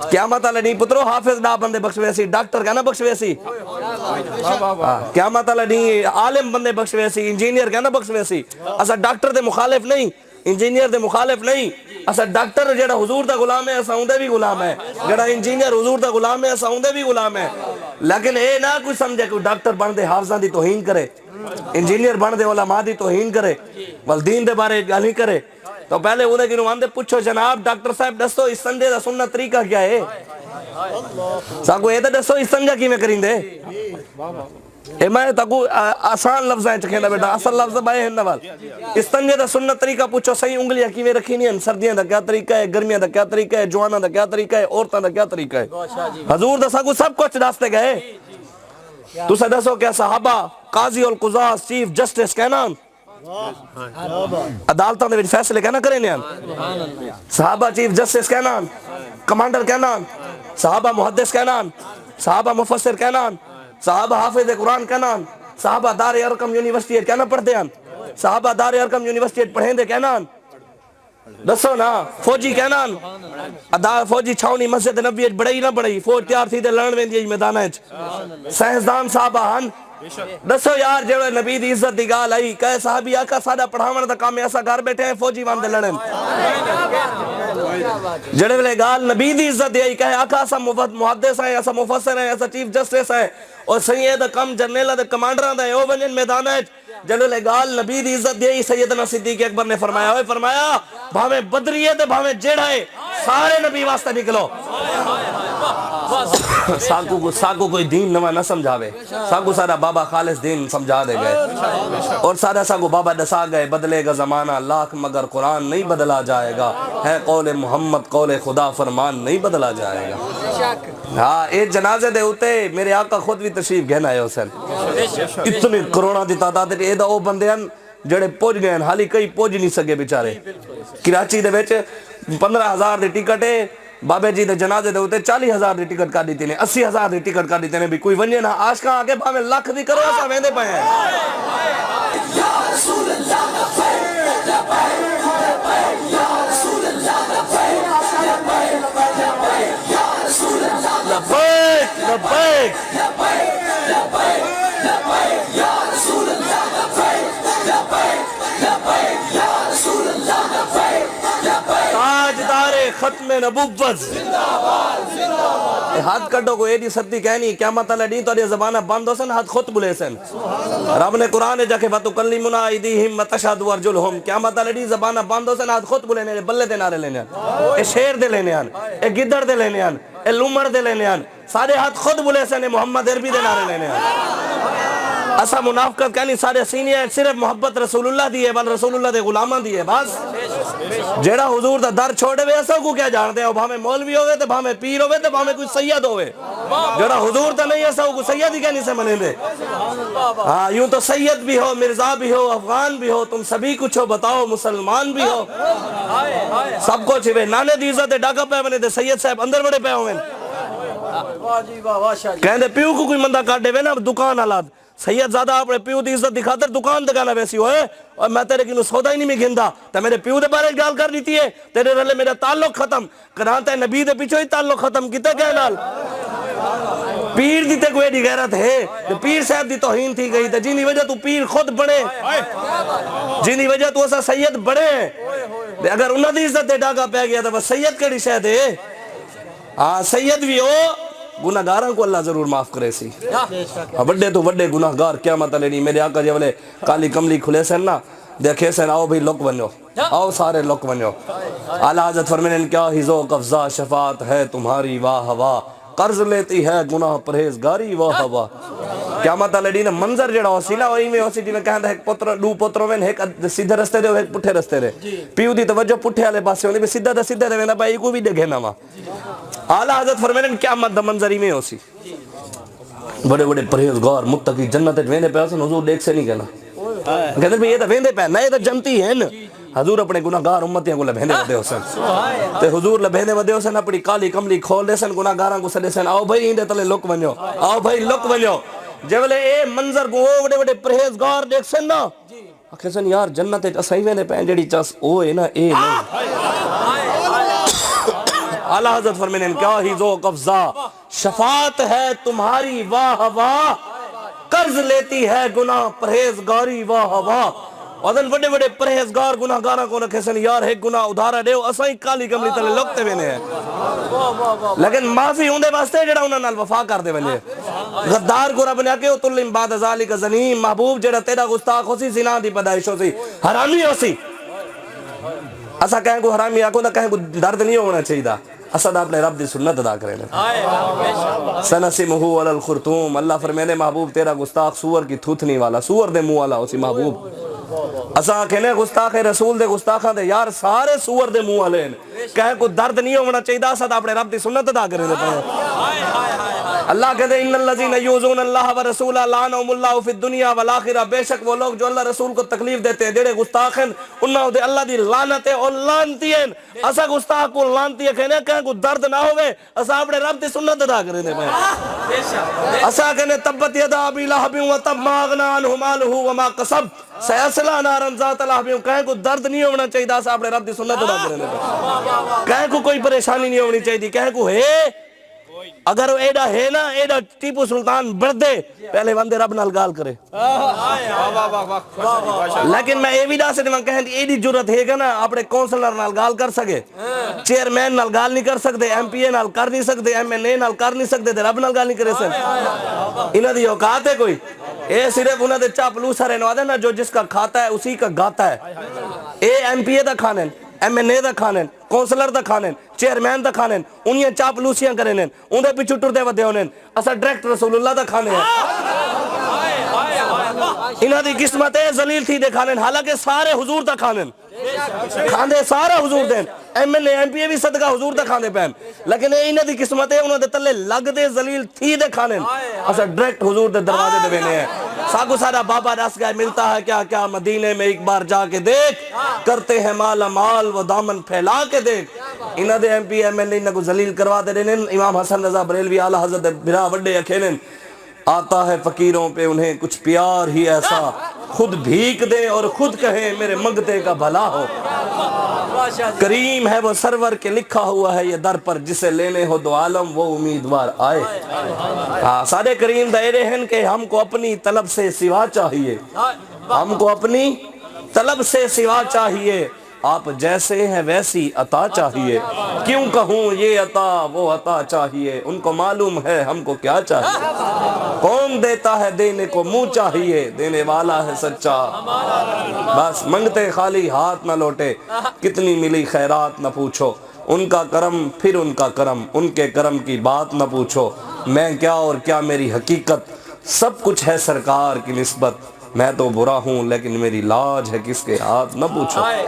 قیامت والے نہیں پترو حافظ ڈا بندے بخشوے سی ڈاکٹر کہنا بخشوے سی قیامت والے نہیں عالم بندے بخشوے سی انجینئر کہنا بخشوے سی اسا ڈاکٹر دے مخالف نہیں انجینئر دے مخالف نہیں اسا ڈاکٹر جڑا حضور دا غلام ہے اسا اندے بھی غلام ہے جڑا انجینئر حضور دا غلام ہے اسا اندے بھی غلام ہے لیکن اے نہ کوئی سمجھے کوئی ڈاکٹر بن دے حافظاں دی توہین کرے انجینئر بن دے علماء دی توہین کرے بل دین دے بارے گل ہی کرے تو پہلے انہیں کنو آندے پوچھو جناب ڈاکٹر صاحب دسو استنجے دا سننا طریقہ کیا ہے ساکو اے تے دسو استنجا کی میں کریں دے اے میں تاکو آسان لفظ ہیں چکھیں دا بیٹا اصل لفظ بائے ہیں نوال استنجے دا سننا طریقہ پوچھو صحیح انگلیاں کی میں رکھی نہیں ہیں سردیاں دا کیا طریقہ ہے گرمیاں دا کیا طریقہ ہے جواناں دا کیا طریقہ ہے عورتاں دا کیا طریقہ ہے حضور دا ساکو سب کچھ داستے گئے تو سے دسو کیا صحابہ قاضی القضاء چیف جسٹس کہنا عدالتاں دے وچ فیصلے کہنا کرے نیان صحابہ چیف جسٹس کہنا کمانڈر کہنا صحابہ محدث کہنا صحابہ مفسر کہنا صحابہ حافظ قرآن کہنا صحابہ دار ارقم یونیورسٹی کہنا پڑھتے ہیں صحابہ دار ارقم یونیورسٹی پڑھیں دے کہنا دسو نا فوجی کہنا فوجی چھاونی مسجد نبی بڑھئی نہ بڑھئی فوج تیار تھی دے لڑن ویندی میدان وچ سائنسدان صحابہ ہن دسو یار جڑے نبی دی عزت دی گال آئی کہے صحابی آقا ساڈا پڑھاون دا کام ایسا گھر بیٹھے ہیں فوجی وان دے لڑن جڑے ویلے گال نبی دی عزت دی آئی کہے آقا ایسا محدث ہیں ایسا مفسر ہیں ایسا چیف جسٹس ہیں اور سید کم جرنیل دے کمانڈراں دے او ونجن میدان وچ جڑے ویلے گال نبی دی عزت دی آئی سیدنا صدیق اکبر نے فرمایا ہوئے فرمایا بھاویں بدری ہے تے بھاویں جیڑا ہے سارے نبی واسطے نکلو ساکو کوئی دین نوہ نہ سمجھاوے ساکو سارا بابا خالص دین سمجھا دے گئے اور سارا ساکو بابا دسا گئے بدلے گا زمانہ لاکھ مگر قرآن نہیں بدلا جائے گا ہے قول محمد قول خدا فرمان نہیں بدلا جائے گا ہاں ایک جنازے دے ہوتے میرے آقا خود بھی تشریف گہنا ہے حسین اتنی کروڑا دی تعداد دے ایدہ او بندے ہیں جڑے پوچھ گئے ہیں حالی کئی پوچھ نہیں سکے بیچارے کراچی دے بیچے 15,000 دی ٹکٹ ہے بابے جی دے جنازے دے ہوتے 40,000 دی ٹکٹ کر دیتے ہیں 80,000 دی ٹکٹ کر دیتے ہیں بھی کوئی ونجے نہ آج کہاں آگے بھامے لاکھ دی کرو ایسا ویندے پہ ہیں یا رسول اللہ لبیک لبیک یا رسول اللہ لبیک لبیک یا رسول اللہ لبیک لبیک لبیک یا رسول اللہ لبیک لبیک لبیک یا رسول اللہ لبیک تاجدار ختم نبوت ہاتھ کٹو کو ایڈی ستی کہنی قیامت اللہ نہیں تو یہ زبانہ بند ہو سن ہاتھ خود بلے سن رب نے قرآن جا کے فَتُكَلِّمُنَا أَيْدِيهِمْ وَتَشْهَدُ أَرْجُلُهُمْ قیامت اللہ نہیں زبانہ بند ہو سن ہاتھ خود بلے نے بلے دے نارے لینے ہیں اے شیر دے لینے ہیں اے گدر دے لینے ہیں اے لومر دے لینے ہیں سارے ہاتھ خود بلے سن محمد عربی دے نارے لینے ہیں اسا منافقت کہنی سارے سینی ہیں صرف محبت رسول اللہ دیئے بل رسول اللہ دے غلامہ دیئے بس جیڑا حضور دا در چھوڑے ہوئے ایسا کو کیا جانتے ہیں بھامے مولوی ہوئے تے بھامے پیر ہوئے تے بھامے کوئی سید ہوئے جیڑا حضور تا نہیں ایسا کو سید ہی کہنی سے منیں دے ہاں یوں تو سید بھی ہو مرزا بھی ہو افغان بھی ہو تم سبھی کچھ ہو بتاؤ مسلمان بھی ہو سب کو چھوے نانے دی عزت ڈاکہ پہ بنے دے سید صاحب اندر بڑے پہ ہوئے کہنے پیو کو کوئی مندہ کاٹ دے وے نا دکان حالات سید زیادہ اپنے پیو دی عزت دکھاتے دکان دکانا ویسی ہوئے اور میں تیرے کنو سودا ہی نہیں میں گھندا تا میرے پیو دے بارے گال کر دیتی ہے تیرے رلے میرا تعلق ختم کرانتا ہے نبی دے پیچھو ہی تعلق ختم کیتا کیا نال پیر دیتے کوئی دی غیرت ہے پیر صاحب دی توہین تھی گئی تھی جنہی وجہ تو پیر خود بڑے جنہی وجہ تو ایسا سید بڑے اگر انہوں دی عزت دے ڈاکہ پہ گیا تھا وہ سید کیڑی شاید ہے ہاں سید بھی ہو گناہگاراں کو اللہ ضرور معاف کرے سی بڑے تو بڑے گناہگار قیامت علیہ نہیں میرے آقا جب کالی کملی کھلے سن نا دیکھے سن آؤ بھی لک بنو آؤ سارے لک بنو اعلیٰ حضرت فرمین کیا ہی ذوق افزا شفاعت ہے تمہاری واہ واہ قرض لیتی ہے گناہ پرہیزگاری واہ واہ قیامت علیہ نے منظر جڑا ہو سیلا وہی میں ہوسی میں کہاں ایک پتر دو پتروں میں ایک سیدھے رستے دے ایک پٹھے رستے دے پیو دی توجہ پٹھے والے پاسے ہونے بھی سیدھا دا سیدھا دے وینا بھائی کو بھی دیکھے نا اعلیٰ حضرت فرمائیں قیامت دا منظر ہی میں ہوسی بڑے بڑے پرہیزگار متقی جنت ویندے پہ حسن حضور دیکھ سے نہیں کہنا کہتے ہیں یہ تو ویندے پہ نہ یہ تو جنتی ہیں حضور اپنے گناہگار امتیاں کو لبھیندے ودے حسن تے حضور لبھیندے ودے حسن اپنی کالی کملی کھول دے سن گناہگاراں کو سدے سن آؤ بھائی اندے تلے لک ونجو آؤ بھائی لک ونجو جب لے اے منظر کو بڑے بڑے پرہیزگار دیکھ سن نا آکھے سن یار جنت اسائی ویندے پہ جڑی چس او ہے نا اے نہیں اعلیٰ حضرت فرمینے کیا ہی ذوق افزا شفاعت ہے تمہاری واہ واہ قرض لیتی ہے گناہ پرہیزگاری واہ واہ وزن بڑے بڑے پرہیزگار گناہ گارہ کو رکھے سن یار ایک گناہ ادھارا دیو اسائی کالی کملی تلے لگتے ہوئے ہیں لیکن معافی ہوندے واسطے جڑا انہاں نال وفا کر دے ونجے غدار کو رب نے آکے اتلم بعد ذالک زنیم محبوب جڑا تیرا گستاخ ہو سی زنا دی پیدائش ہو سی حرامی ہو سی اسا کہیں کو حرامی آکو نہ کہیں کو درد نہیں ہونا چاہیے دا اسا دا اپنے رب دی سنت ادا کرے لیں سنسمہو علی الخرطوم اللہ فرمینے محبوب تیرا گستاخ سور کی تھوتنی والا سور دے منہ والا ہو سی محبوب اسا کہنے گستاخ رسول دے گستاخاں دے یار سارے سور دے منہ والے کہیں کو درد نہیں ہونا چاہیے دا اسا دا اپنے رب دی سنت ادا کرے لیں اللہ کہتے ہیں ان الذین یؤذون اللہ ورسولہ لعنہم اللہ فی الدنیا والآخرہ بے شک وہ لوگ جو اللہ رسول کو تکلیف دیتے ہیں جڑے گستاخ ہیں انہاں دے اللہ دی لعنت ہے اور لعنتی ہیں اسا گستاخ کو لعنتی ہے کہنے کہیں کو درد نہ ہوئے اسا اپنے رب دی سنت ادا کرے دے اسا کہنے تبت یدا ابی لہب وتب ما اغنی عنہ مالہ وما کسب سیصلی نارا ذات لہب کہیں کو درد نہیں ہونا چاہیے اسا اپنے رب دی سنت ادا کرے دے کہیں کو کوئی پریشانی نہیں ہونی چاہیے کہیں کو ہے اگر وہ ایڈا ہے نا ایڈا ٹیپو سلطان بردے پہلے وندے رب نال گال کرے لیکن میں ایوی دا سے دیوان کہیں ایڈی جرت ہے گا نا اپنے کونسلر نال گال کر سکے چیئرمین نال گال نہیں کر سکتے ایم پی اے نال کر نہیں سکتے ایم این اے نال کر نہیں سکتے رب نال گال نہیں کرے سکتے انہاں دی اوقات ہے کوئی اے صرف انہاں دے چاپلوسا رہنے والا نا جو جس کا کھاتا ہے اسی کا گاتا ہے اے ایم پی اے دا کھانے ایم این اے دا کھانے کونسلر دا کھانے چیئرمین دا کھانے انہیں چاپلوسیاں کرنے انہیں پیچھو ٹردے ودے ہونے اسا ڈائریکٹ رسول اللہ دا کھانے ہیں انہاں دی قسمت ہے ذلیل تھی دے کھانے حالانکہ سارے حضور دا کھانے کھاندے سارا حضور دیں M N A M P A بھی صدقہ حضور دا کھاندے پہن لیکن انہاں دی قسمت ہے انہاں دے تلے لگ دے ذلیل تھی دے کھانے اسا ڈائریکٹ حضور دے دروازے دے بینے ہیں ساگو سارا بابا رس گئے ملتا ہے کیا کیا مدینے میں ایک بار جا کے دیکھ کرتے ہیں مالا مال وہ دامن پھیلا کے دیکھ انہاں دے ایم پی ایم این اے انہاں کو ذلیل کروا دے رہنے امام حسن رضا بریلوی اعلیٰ حضرت بھرا وڈے اکھینے آتا ہے فقیروں پہ انہیں کچھ پیار ہی ایسا خود بھیک دیں اور خود کہیں میرے منگتے کا بھلا ہو کریم ہے وہ سرور کے لکھا ہوا ہے یہ در پر جسے لینے ہو دو عالم وہ امیدوار آئے سارے کریم دائرے ہیں کہ ہم کو اپنی طلب سے سوا چاہیے ہم کو اپنی طلب سے سوا چاہیے آپ جیسے ہیں ویسی عطا چاہیے کیوں کہوں یہ عطا وہ عطا چاہیے ان کو معلوم ہے ہم کو کیا چاہیے کون دیتا ہے دینے کو منہ چاہیے دینے والا ہے سچا بس منگتے خالی ہاتھ نہ لوٹے کتنی ملی خیرات نہ پوچھو ان کا کرم پھر ان کا کرم ان کے کرم کی بات نہ پوچھو میں کیا اور کیا میری حقیقت سب کچھ ہے سرکار کی نسبت میں تو برا ہوں لیکن میری لاج ہے کس کے ہاتھ نہ پوچھو